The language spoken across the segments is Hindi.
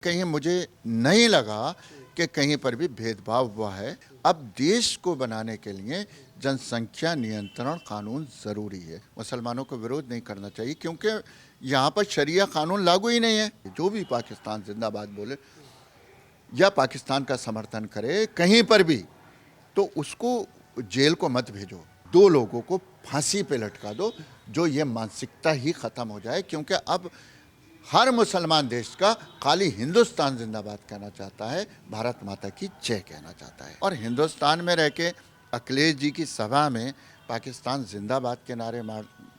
कहीं मुझे नहीं लगा कि कहीं पर भी भेदभाव हुआ है। अब देश को बनाने के लिए जनसंख्या नियंत्रण कानून ज़रूरी है। मुसलमानों को विरोध नहीं करना चाहिए क्योंकि यहाँ पर शरिया कानून लागू ही नहीं है। जो भी पाकिस्तान जिंदाबाद बोले या पाकिस्तान का समर्थन करे कहीं पर भी, तो उसको जेल को मत भेजो। 2 लोगों को फांसी पे लटका दो, जो ये मानसिकता ही ख़त्म हो जाए। क्योंकि अब हर मुसलमान देश का खाली हिंदुस्तान जिंदाबाद कहना चाहता है, भारत माता की जय कहना चाहता है। और हिंदुस्तान में रह के अखिलेश जी की सभा में पाकिस्तान जिंदाबाद के नारे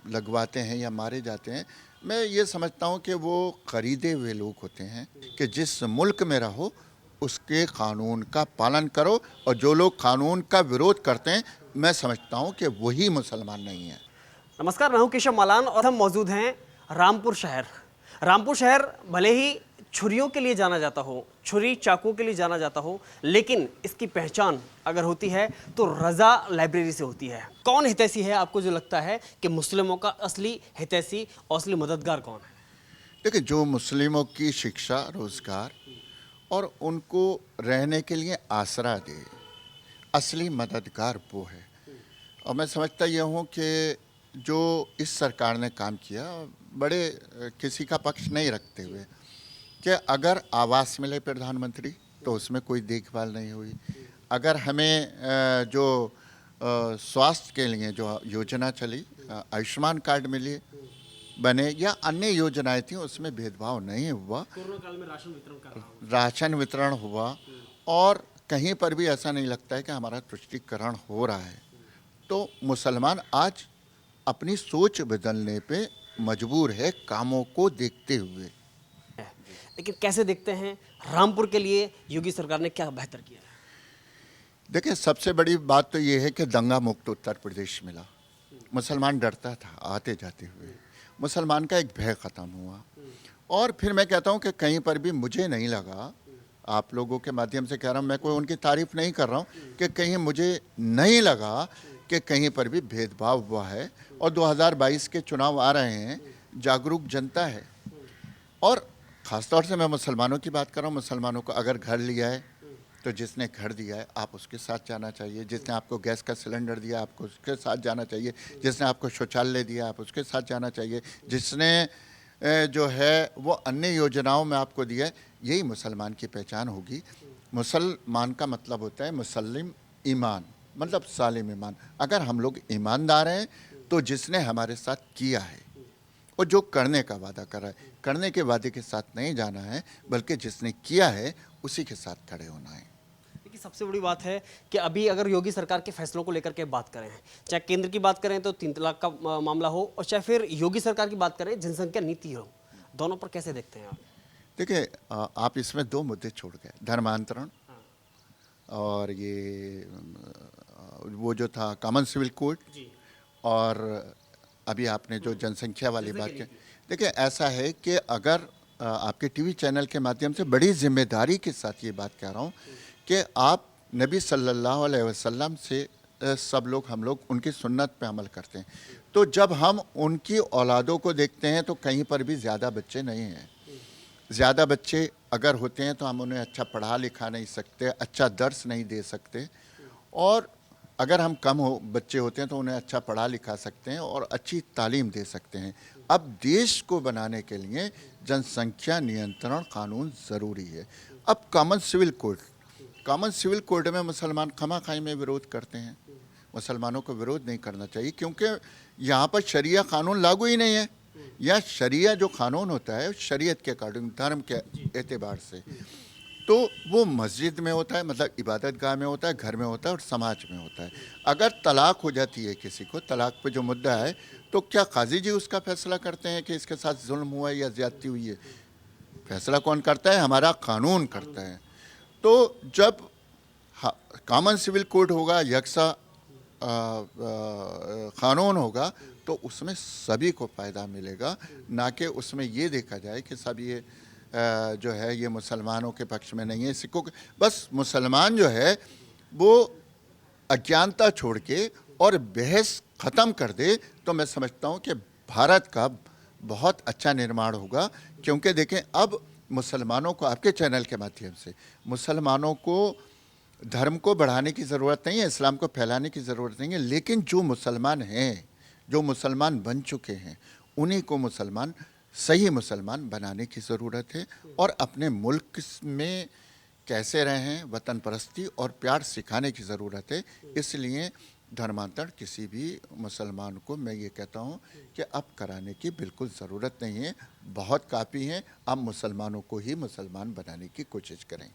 लगवाते हैं या मारे जाते हैं। मैं ये समझता हूँ कि वो खरीदे हुए लोग होते हैं कि जिस मुल्क में रहो उसके कानून का पालन करो, और जो लोग कानून का विरोध करते हैं मैं समझता हूँ कि वही मुसलमान नहीं है। नमस्कार, मैं हूं केशव मालान और हम मौजूद हैं रामपुर शहर। रामपुर शहर भले ही छुरियों के लिए जाना जाता हो, छुरी चाकू के लिए जाना जाता हो, लेकिन इसकी पहचान अगर होती है तो रजा लाइब्रेरी से होती है। कौन हितैषी है आपको जो लगता है कि मुस्लिमों का असली हितैषी और असली मददगार कौन है? देखिए, जो मुस्लिमों की शिक्षा, रोजगार और उनको रहने के लिए आसरा दे, असली मददगार वो है। और मैं समझता यह हूँ कि जो इस सरकार ने काम किया, बड़े किसी का पक्ष नहीं रखते हुए, कि अगर आवास मिले प्रधानमंत्री तो उसमें कोई देखभाल नहीं हुई। अगर हमें जो स्वास्थ्य के लिए जो योजना चली, आयुष्मान कार्ड मिले बने या अन्य योजनाएं थी, उसमें भेदभाव नहीं हुआ। कोरोना काल में राशन वितरण हुआ और कहीं पर भी ऐसा नहीं लगता है कि हमारा तुष्टीकरण हो रहा है। तो मुसलमान आज अपनी सोच बदलने पे मजबूर है, कामों को देखते हुए। लेकिन कैसे देखते हैं रामपुर के लिए योगी सरकार ने क्या बेहतर किया है? देखिए, सबसे बड़ी बात तो ये है कि दंगा मुक्त उत्तर प्रदेश मिला। मुसलमान डरता था आते जाते हुए, मुसलमान का एक भय ख़त्म हुआ। और फिर मैं कहता हूँ कि कहीं पर भी मुझे नहीं लगा, आप लोगों के माध्यम से कह रहा हूँ, मैं कोई उनकी तारीफ़ नहीं कर रहा हूँ, कि कहीं मुझे नहीं लगा कि कहीं पर भी भेदभाव हुआ है। और 2022 के चुनाव आ रहे हैं, जागरूक जनता है। और ख़ासतौर से मैं मुसलमानों की बात कर रहा हूँ। मुसलमानों को अगर घर लिया है तो जिसने घर दिया है आप उसके साथ जाना चाहिए। जिसने आपको गैस का सिलेंडर दिया आपको उसके साथ जाना चाहिए। जिसने आपको शौचालय दिया आप उसके साथ जाना चाहिए। जिसने जो है वो अन्य योजनाओं में आपको दिया है, यही मुसलमान की पहचान होगी। मुसलमान का मतलब होता है मुसल्लिम ईमान, मतलब सालिम ईमान। अगर हम लोग ईमानदार हैं तो जिसने हमारे साथ किया है और जो करने का वादा कर रहा है, करने के वादे के साथ नहीं जाना है, बल्कि जिसने किया है उसी के साथ खड़े होना है। देखिए, सबसे बड़ी बात है कि अभी अगर योगी सरकार के फैसलों को लेकर के बात करें, चाहे केंद्र की बात करें तो 3 तलाक का मामला हो, और चाहे फिर योगी सरकार की बात करें जनसंख्या नीति हो, दोनों पर कैसे देखते हैं आप? देखिए, आप इसमें 2 मुद्दे छोड़ गए, धर्मांतरण और ये वो जो था कॉमन सिविल कोड, और अभी आपने जो जनसंख्या वाली बात की। देखिए, ऐसा है कि अगर आपके टीवी चैनल के माध्यम से बड़ी जिम्मेदारी के साथ ये बात कह रहा हूँ कि आप नबी सल्लल्लाहु अलैहि वसल्लम से सब लोग, हम लोग उनकी सुन्नत पे अमल करते हैं। तो जब हम उनकी औलादों को देखते हैं तो कहीं पर भी ज़्यादा बच्चे नहीं हैं। ज़्यादा बच्चे अगर होते हैं तो हम उन्हें अच्छा पढ़ा लिखा नहीं सकते, अच्छा दर्स नहीं दे सकते। और अगर हम कम बच्चे होते हैं तो उन्हें अच्छा पढ़ा लिखा सकते हैं और अच्छी तालीम दे सकते हैं। अब देश को बनाने के लिए जनसंख्या नियंत्रण कानून ज़रूरी है। अब कॉमन सिविल कोड में मुसलमान खमाखाई में विरोध करते हैं। मुसलमानों को विरोध नहीं करना चाहिए क्योंकि यहाँ पर शरिया कानून लागू ही नहीं है। या शरिया जो कानून होता है शरीयत के अकॉर्डिंग, धर्म के एतबार से, तो वो मस्जिद में होता है, मतलब इबादत गाह में होता है, घर में होता है और समाज में होता है। अगर तलाक हो जाती है किसी को, तलाक पे जो मुद्दा है, तो क्या काजी जी उसका फैसला करते हैं कि इसके साथ जुल्म हुआ है या ज्यादती हुई है? फैसला कौन करता है? हमारा कानून करता है। तो जब कॉमन सिविल कोड होगा, यकसा कानून होगा, तो उसमें सभी को फ़ायदा मिलेगा, ना कि उसमें ये देखा जाए कि सब ये जो है ये मुसलमानों के पक्ष में नहीं है। सिखों के, बस मुसलमान जो है वो अज्ञानता छोड़ के और बहस ख़त्म कर दे तो मैं समझता हूँ कि भारत का बहुत अच्छा निर्माण होगा। क्योंकि देखें, अब मुसलमानों को, आपके चैनल के माध्यम से, मुसलमानों को धर्म को बढ़ाने की ज़रूरत नहीं है, इस्लाम को फैलाने की ज़रूरत नहीं है, लेकिन जो मुसलमान हैं, जो मुसलमान बन चुके हैं, उन्हीं को मुसलमान, सही मुसलमान बनाने की ज़रूरत है और अपने मुल्क में कैसे रहें, वतन परस्ती और प्यार सिखाने की ज़रूरत है। इसलिए धर्मांतरण किसी भी मुसलमान को मैं ये कहता हूँ कि अब कराने की बिल्कुल ज़रूरत नहीं है, बहुत काफ़ी है। अब मुसलमानों को ही मुसलमान बनाने की कोशिश करें।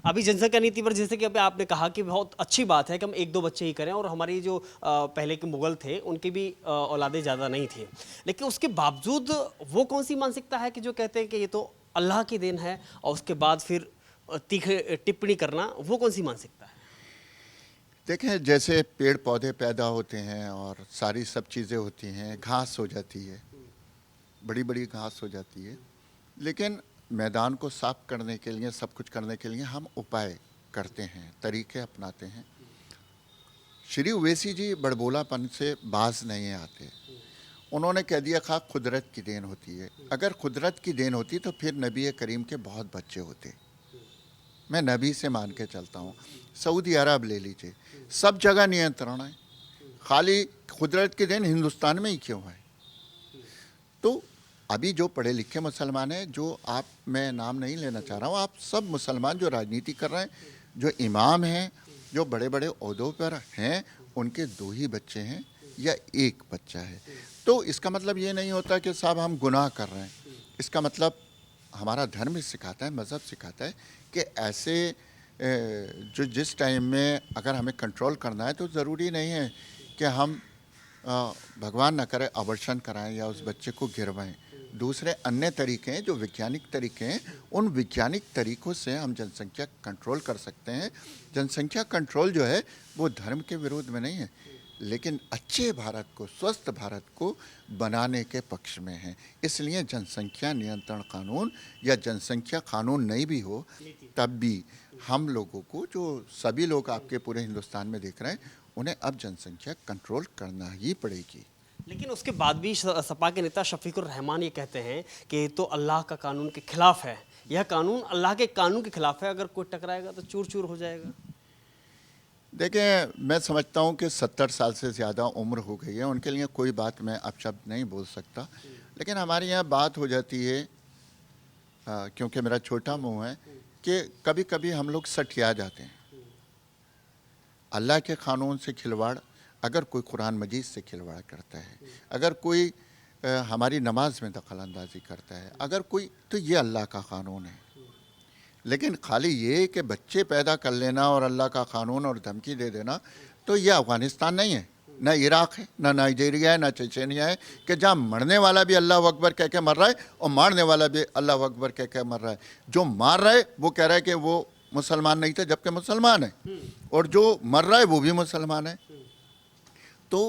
अभी जनसंख्या नीति पर जैसे कि अभी आपने कहा कि बहुत अच्छी बात है कि हम 1-2 बच्चे ही करें, और हमारी जो पहले के मुगल थे उनकी भी औलादें ज़्यादा नहीं थी, लेकिन उसके बावजूद वो कौन सी मानसिकता है कि जो कहते हैं कि ये तो अल्लाह की देन है, और उसके बाद फिर तीखे टिप्पणी करना, वो कौन सी मानसिकता है? देखें, जैसे पेड़ पौधे पैदा होते हैं और सारी सब चीज़ें होती हैं, घास हो जाती है, बड़ी बड़ी घास हो जाती है, लेकिन मैदान को साफ करने के लिए, सब कुछ करने के लिए हम उपाय करते हैं, तरीके अपनाते हैं। श्री उवैसी जी बड़बोलापन से बाज नहीं आते। उन्होंने कह दिया खा कुदरत की देन होती है। अगर कुदरत की देन होती तो फिर नबी करीम के बहुत बच्चे होते। मैं नबी से मान के चलता हूँ। सऊदी अरब ले लीजिए, सब जगह नियंत्रण है, खाली कुदरत की देन हिंदुस्तान में ही क्यों है? तो अभी जो पढ़े लिखे मुसलमान हैं, जो आप, मैं नाम नहीं लेना चाह रहा हूँ, आप सब मुसलमान जो राजनीति कर रहे हैं, जो इमाम हैं, जो बड़े बड़े ओहदों पर हैं, उनके 2 ही बच्चे हैं या 1 बच्चा है। तो इसका मतलब ये नहीं होता कि साहब हम गुनाह कर रहे हैं। इसका मतलब हमारा धर्म सिखाता है, मज़हब सिखाता है कि ऐसे जो जिस टाइम में अगर हमें कंट्रोल करना है तो ज़रूरी नहीं है कि हम भगवान न करे अबॉर्शन कराएं या उस बच्चे को गिरवाएं। दूसरे अन्य तरीके हैं जो वैज्ञानिक तरीके हैं, उन वैज्ञानिक तरीक़ों से हम जनसंख्या कंट्रोल कर सकते हैं। जनसंख्या कंट्रोल जो है वो धर्म के विरोध में नहीं है, लेकिन अच्छे भारत को, स्वस्थ भारत को बनाने के पक्ष में है। इसलिए जनसंख्या नियंत्रण कानून या जनसंख्या कानून नहीं भी हो, तब भी हम लोगों को, जो सभी लोग आपके पूरे हिंदुस्तान में देख रहे हैं, उन्हें अब जनसंख्या कंट्रोल करना ही पड़ेगी। लेकिन उसके बाद भी सपा के नेता शफीकुर रहमान ये कहते हैं कि ये तो अल्लाह का कानून के खिलाफ है, यह कानून अल्लाह के कानून के खिलाफ है, अगर कोई टकराएगा तो चूर चूर हो जाएगा। देखिए, मैं समझता हूँ कि 70 साल से ज़्यादा उम्र हो गई है, उनके लिए कोई बात मैं अपशब्द नहीं बोल सकता, लेकिन हमारे यहाँ बात हो जाती है, क्योंकि मेरा छोटा मुंह है, कि कभी कभी हम लोग सठिया जाते हैं। अल्लाह के क़ानून से खिलवाड़, अगर कोई कुरान मजीद से खिलवाड़ करता है, अगर कोई हमारी नमाज में दखल अंदाज़ी करता है, अगर कोई, तो ये अल्लाह का क़ानून है। लेकिन खाली ये कि बच्चे पैदा कर लेना और अल्लाह का क़ानून और धमकी दे देना, तो ये अफ़गानिस्तान नहीं है, ना इराक़ है, ना नाइजीरिया है, ना चेचेनिया है, कि जहाँ मरने वाला भी अल्लाह अकबर कह के मर रहा है और मारने वाला भी अल्लाह अकबर कह के मर रहा है। जो मार रहा है वो कह रहा है कि वो मुसलमान नहीं थे, जबकि मुसलमान है, और जो मर रहा है वो भी मुसलमान है। तो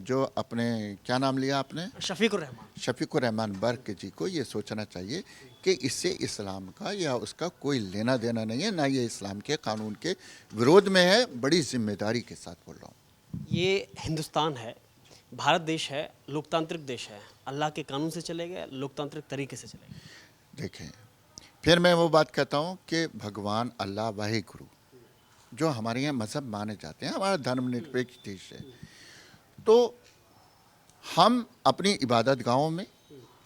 जो अपने, क्या नाम लिया आपने? शफीकुर रहमान बर्क जी को ये सोचना चाहिए कि इससे इस्लाम का या उसका कोई लेना देना नहीं है, ना ये इस्लाम के कानून के विरोध में है। बड़ी जिम्मेदारी के साथ बोल रहा हूँ। ये हिंदुस्तान है, भारत देश है, लोकतांत्रिक देश है, अल्लाह के कानून से चलेगा, लोकतांत्रिक तरीके से चलेगा। देखें, फिर मैं वो बात कहता हूँ कि भगवान अल्लाह वाहिगुरु, जो हमारे यहाँ मज़हब माने जाते हैं, हमारा धर्मनिरपेक्ष देश है, तो हम अपनी इबादत गाहों में,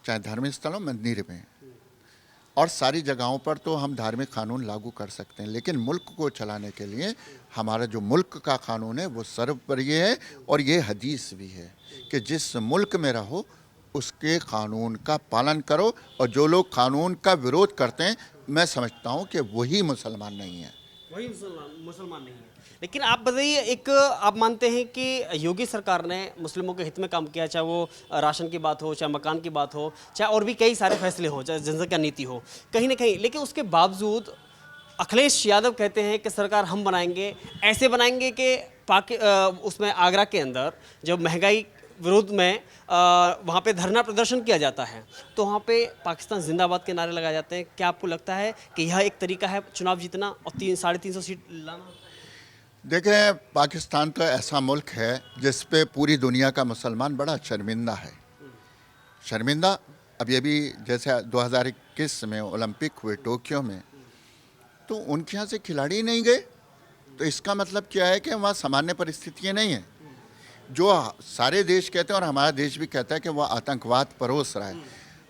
चाहे धार्मिक स्थलों, मंदिर में और सारी जगहों पर तो हम धार्मिक कानून लागू कर सकते हैं, लेकिन मुल्क को चलाने के लिए हमारा जो मुल्क का कानून है वो सर्वोपरि है। और ये हदीस भी है कि जिस मुल्क में रहो उसके कानून का पालन करो, और जो लोग कानून का विरोध करते हैं, मैं समझता हूँ कि वही मुसलमान नहीं है, वही मुसलमान नहीं है। लेकिन आप बताइए, एक आप मानते हैं कि योगी सरकार ने मुस्लिमों के हित में काम किया, चाहे वो राशन की बात हो, चाहे मकान की बात हो, चाहे और भी कई सारे फैसले हो, चाहे जनसंख्या नीति हो, कहीं ना कहीं, लेकिन उसके बावजूद अखिलेश यादव कहते हैं कि सरकार हम बनाएंगे, ऐसे बनाएंगे कि उसमें आगरा के अंदर जब महंगाई विरोध में वहाँ पे धरना प्रदर्शन किया जाता है, तो वहाँ पे पाकिस्तान जिंदाबाद के नारे लगाए जाते हैं। क्या आपको लगता है कि यह एक तरीका है चुनाव जीतना और 300-350 सीट लाना? देखें, पाकिस्तान तो ऐसा मुल्क है जिस पे पूरी दुनिया का मुसलमान बड़ा शर्मिंदा है। शर्मिंदा अभी जैसे 2021 में ओलंपिक हुए टोक्यो में, तो उनके यहाँ से खिलाड़ी नहीं गए, तो इसका मतलब क्या है कि वहाँ सामान्य परिस्थितियाँ नहीं हैं। जो सारे देश कहते हैं और हमारा देश भी कहता है कि वह आतंकवाद परोस रहा है,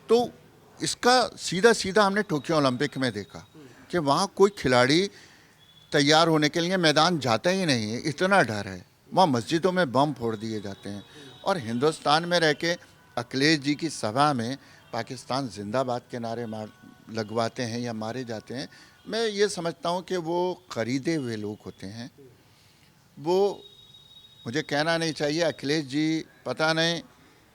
तो इसका सीधा सीधा हमने टोक्यो ओलंपिक में देखा कि वहाँ कोई खिलाड़ी तैयार होने के लिए मैदान जाता ही नहीं है, इतना डर है। वहाँ मस्जिदों में बम फोड़ दिए जाते हैं, और हिंदुस्तान में रह के अखिलेश जी की सभा में पाकिस्तान जिंदाबाद के नारे लगवाते हैं या मारे जाते हैं। मैं ये समझता हूँ कि वो खरीदे हुए लोग होते हैं। वो मुझे कहना नहीं चाहिए, अखिलेश जी पता नहीं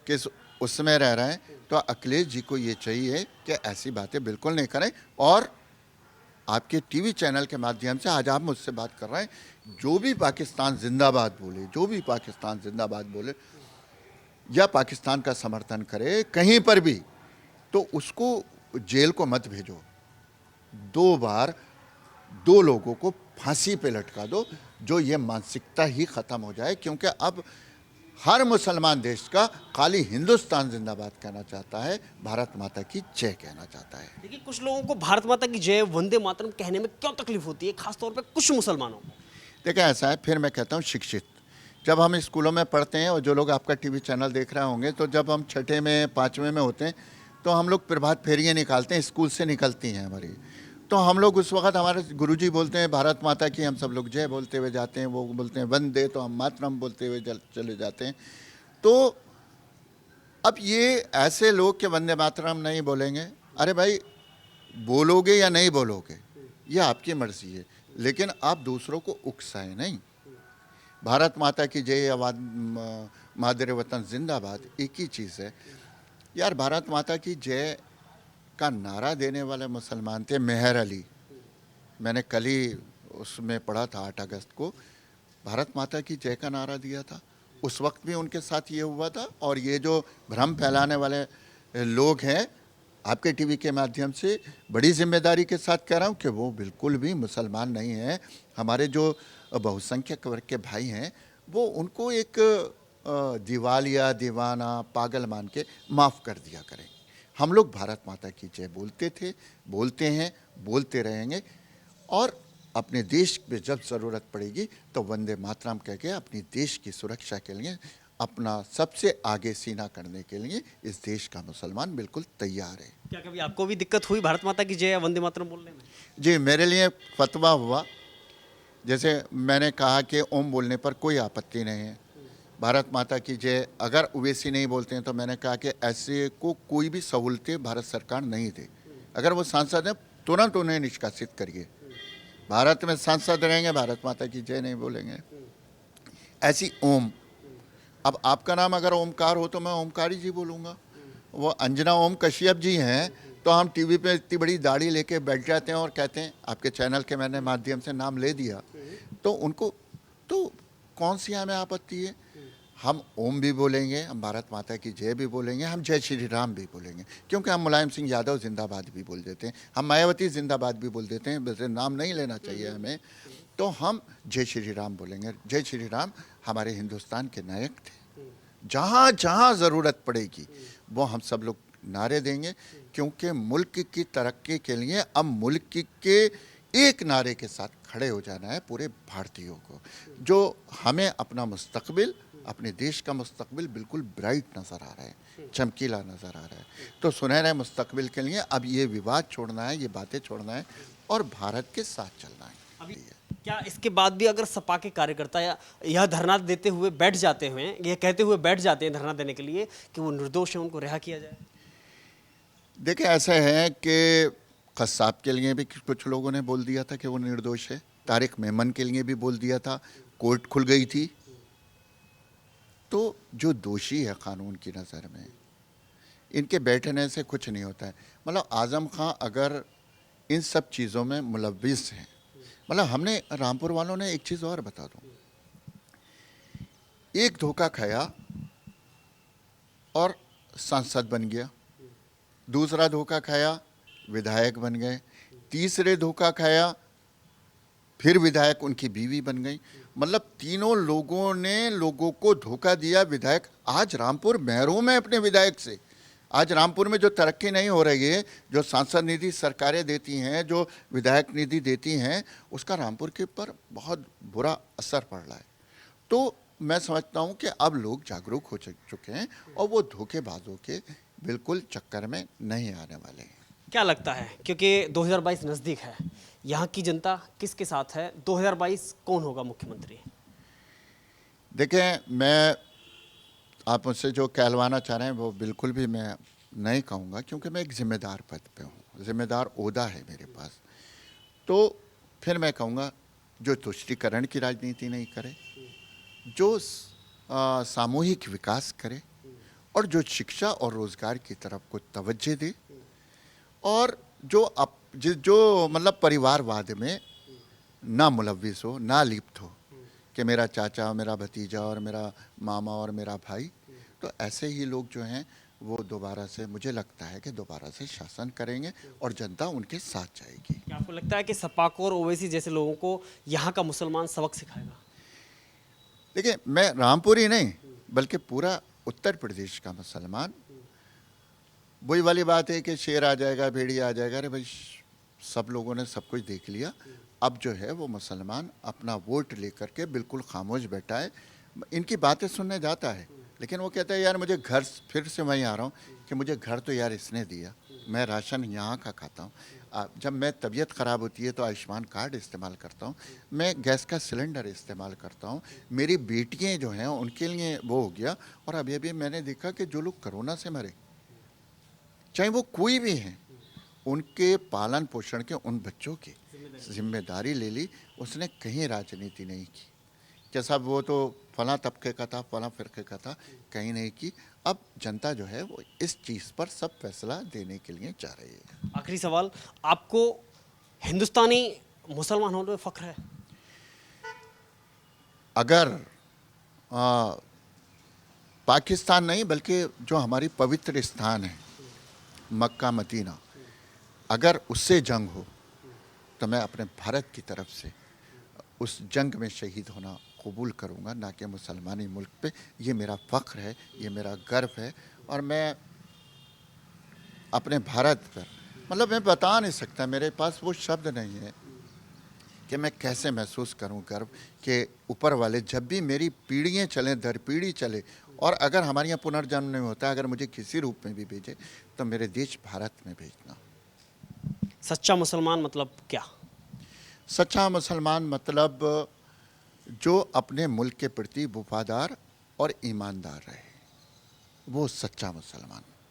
किस उसमें रह रहे हैं, तो अखिलेश जी को ये चाहिए कि ऐसी बातें बिल्कुल नहीं करें। और आपके टीवी चैनल के माध्यम से आज आप मुझसे बात कर रहे हैं, जो भी पाकिस्तान जिंदाबाद बोले, जो भी पाकिस्तान जिंदाबाद बोले या पाकिस्तान का समर्थन करे कहीं पर भी, तो उसको जेल को मत भेजो। 2 बार 2 लोगों को फांसी पे लटका दो, जो ये मानसिकता ही ख़त्म हो जाए। क्योंकि अब हर मुसलमान देश का खाली हिंदुस्तान जिंदाबाद कहना चाहता है, भारत माता की जय कहना चाहता है। देखिए, कुछ लोगों को भारत माता की जय, वंदे मातरम कहने में क्यों तकलीफ होती है, खासतौर पे कुछ मुसलमानों को? देखिए ऐसा है, फिर मैं कहता हूँ शिक्षित, जब हम स्कूलों में पढ़ते हैं, और जो लोग आपका टीवी चैनल देख रहे होंगे, तो जब हम 6ठे में 5वें में होते हैं, तो हम लोग प्रभात फेरियाँ निकालते हैं, स्कूल से निकलती हैं हमारी। तो हम लोग उस वक्त, हमारे गुरुजी बोलते हैं भारत माता की, हम सब लोग जय बोलते हुए जाते हैं। वो बोलते हैं वंदे, तो हम मातरम बोलते हुए चले जाते हैं। तो अब ये ऐसे लोग के वंदे मातरम नहीं बोलेंगे, अरे भाई बोलोगे या नहीं बोलोगे ये आपकी मर्जी है, लेकिन आप दूसरों को उकसाएं नहीं। भारत माता की जय या मादर वतन जिंदाबाद एक ही चीज़ है यार। भारत माता की जय का नारा देने वाले मुसलमान थे मेहर अली, मैंने कल ही उसमें पढ़ा था, 8 अगस्त को भारत माता की जय का नारा दिया था। उस वक्त भी उनके साथ ये हुआ था। और ये जो भ्रम फैलाने वाले लोग हैं, आपके टीवी के माध्यम से बड़ी जिम्मेदारी के साथ कह रहा हूँ कि वो बिल्कुल भी मुसलमान नहीं हैं। हमारे जो बहुसंख्यक वर्ग के भाई हैं, वो उनको एक दिवालिया, दीवाना, पागल मान के माफ़ कर दिया करें। हम लोग भारत माता की जय बोलते थे, बोलते हैं, बोलते रहेंगे, और अपने देश में जब ज़रूरत पड़ेगी तो वंदे मातरम कह के अपनी देश की सुरक्षा के लिए, अपना सबसे आगे सीना करने के लिए इस देश का मुसलमान बिल्कुल तैयार है। क्या कभी आपको भी दिक्कत हुई भारत माता की जय या वंदे मातरम बोलने में? जी, मेरे लिए फतवा हुआ, जैसे मैंने कहा कि ओम बोलने पर कोई आपत्ति नहीं है, भारत माता की जय अगर ओवैसी नहीं बोलते हैं, तो मैंने कहा कि ऐसे को कोई भी सहूलतें भारत सरकार नहीं दे। अगर वो सांसद हैं, तुरंत उन्हें निष्कासित करिए। भारत में सांसद रहेंगे, भारत माता की जय नहीं बोलेंगे। ऐसी ओम, अब आपका नाम अगर ओमकार हो तो मैं ओमकारी जी बोलूँगा। वो अंजना ओम कश्यप जी हैं, तो हम टीवी पे इतनी बड़ी दाढ़ी लेके बैठ जाते हैं और कहते हैं, आपके चैनल के मैंने माध्यम से नाम ले दिया, तो उनको तो कौन सी हमें आपत्ति है? हम ओम भी बोलेंगे, हम भारत माता की जय भी बोलेंगे, हम जय श्री राम भी बोलेंगे, क्योंकि हम मुलायम सिंह यादव जिंदाबाद भी बोल देते हैं, हम मायावती जिंदाबाद भी बोल देते हैं, वैसे नाम नहीं लेना चाहिए हमें। तो हम जय श्री राम बोलेंगे। जय श्री राम हमारे हिंदुस्तान के नायक थे, जहाँ जहाँ ज़रूरत पड़ेगी वो हम सब लोग नारे देंगे, क्योंकि मुल्क की तरक्की के लिए अब मुल्क के एक नारे के साथ खड़े हो जाना है पूरे भारतीयों को। जो हमें अपना मुस्तकबिल, अपने देश का मुस्तकबिल बिल्कुल ब्राइट नज़र आ रहा है, चमकीला नज़र आ रहा है। तो सुनहरे मुस्तकबिल के लिए अब ये विवाद छोड़ना है, ये बातें छोड़ना है और भारत के साथ चलना है। अभी क्या इसके बाद भी अगर सपा के कार्यकर्ता या यह धरना देते हुए बैठ जाते हैं, यह कहते हुए बैठ जाते हैं धरना देने के लिए कि वो निर्दोष हैं, उनको रिहा किया जाए? देखिए ऐसा है कि कसाब के लिए भी कुछ लोगों ने बोल दिया था कि वो निर्दोष है, तारिक मेमन के लिए भी बोल दिया था, कोर्ट खुल गई थी। तो जो दोषी है कानून की नज़र में, इनके बैठने से कुछ नहीं होता है। मतलब आज़म खां अगर इन सब चीज़ों में मुलव्विस हैं, मतलब हमने रामपुर वालों ने एक चीज़ और बता दूं, एक धोखा खाया और सांसद बन गया, दूसरा धोखा खाया विधायक बन गए, तीसरे धोखा खाया फिर विधायक उनकी बीवी बन गई। मतलब तीनों लोगों ने लोगों को धोखा दिया। विधायक आज रामपुर महरूम है अपने विधायक से, आज रामपुर में जो तरक्की नहीं हो रही है, जो सांसद निधि सरकारें देती हैं, जो विधायक निधि देती हैं, उसका रामपुर के ऊपर बहुत बुरा असर पड़ रहा है। तो मैं समझता हूं कि अब लोग जागरूक हो चुके हैं और वो धोखेबाजों के बिल्कुल चक्कर में नहीं आने वाले हैं। क्या लगता है, क्योंकि 2022 नज़दीक है, यहाँ की जनता किसके साथ है? 2022 कौन होगा मुख्यमंत्री? देखें, मैं आप मुझसे जो कहलवाना चाह रहे हैं वो बिल्कुल भी मैं नहीं कहूँगा, क्योंकि मैं एक जिम्मेदार पद पे हूँ, जिम्मेदार ओहदा है मेरे पास। तो फिर मैं कहूँगा जो तुष्टीकरण की राजनीति नहीं करे, जो सामूहिक विकास करे और जो शिक्षा और रोज़गार की तरफ को तवज्जो दे और जो मतलब परिवारवाद में ना मुलव्विस हो, ना लिप्त हो कि मेरा चाचा, मेरा भतीजा और मेरा मामा और मेरा भाई। तो ऐसे ही लोग जो हैं वो दोबारा से, मुझे लगता है कि दोबारा से शासन करेंगे और जनता उनके साथ जाएगी। क्या आपको लगता है कि सपाको और ओवैसी जैसे लोगों को यहाँ का मुसलमान सबक सिखाएगा? देखिए, मैं रामपुर ही नहीं बल्कि पूरा उत्तर प्रदेश का मुसलमान, वही वाली बात है कि शेर आ जाएगा, भेड़िया आ जाएगा। अरे भाई, सब लोगों ने सब कुछ देख लिया। अब जो है वो मुसलमान अपना वोट लेकर के बिल्कुल खामोश बैठा है। इनकी बातें सुनने जाता है, लेकिन वो कहता है यार मुझे घर, फिर से वहीं आ रहा हूँ कि मुझे घर तो यार इसने दिया, मैं राशन यहाँ का खाता हूँ। जब मैं तबीयत ख़राब होती है तो आयुष्मान कार्ड इस्तेमाल करता हूँ, मैं गैस का सिलेंडर इस्तेमाल करता हूँ, मेरी बेटियाँ जो हैं उनके लिए वो हो गया। और अभी अभी मैंने देखा कि जो लोग कोरोना से मरे, चाहे वो कोई भी हैं, उनके पालन पोषण के उन बच्चों की जिम्मेदारी ले ली। उसने कहीं राजनीति नहीं की कि साहब वो तो फलां तबके का था, फलां फिरके का था, कहीं नहीं की। अब जनता जो है वो इस चीज़ पर सब फैसला देने के लिए चाह रही है। आखिरी सवाल, आपको हिंदुस्तानी मुसलमान होने में फख्र है? अगर पाकिस्तान नहीं बल्कि जो हमारी पवित्र स्थान है मक्का मदीना, अगर उससे जंग हो तो मैं अपने भारत की तरफ से उस जंग में शहीद होना कबूल करूंगा, ना कि मुसलमानी मुल्क पे। ये मेरा फ़ख्र है, ये मेरा गर्व है। और मैं अपने भारत पर, मतलब मैं बता नहीं सकता, मेरे पास वो शब्द नहीं है कि मैं कैसे महसूस करूं गर्व कि ऊपर वाले जब भी मेरी पीढ़ियाँ चलें, दर पीढ़ी चले, और अगर हमारे यहाँ पुनर्जन्म नहीं होता, अगर मुझे किसी रूप में भी भेजे तो मेरे देश भारत में भेजना। सच्चा मुसलमान मतलब क्या? सच्चा मुसलमान मतलब जो अपने मुल्क के प्रति वफादार और ईमानदार रहे, वो सच्चा मुसलमान।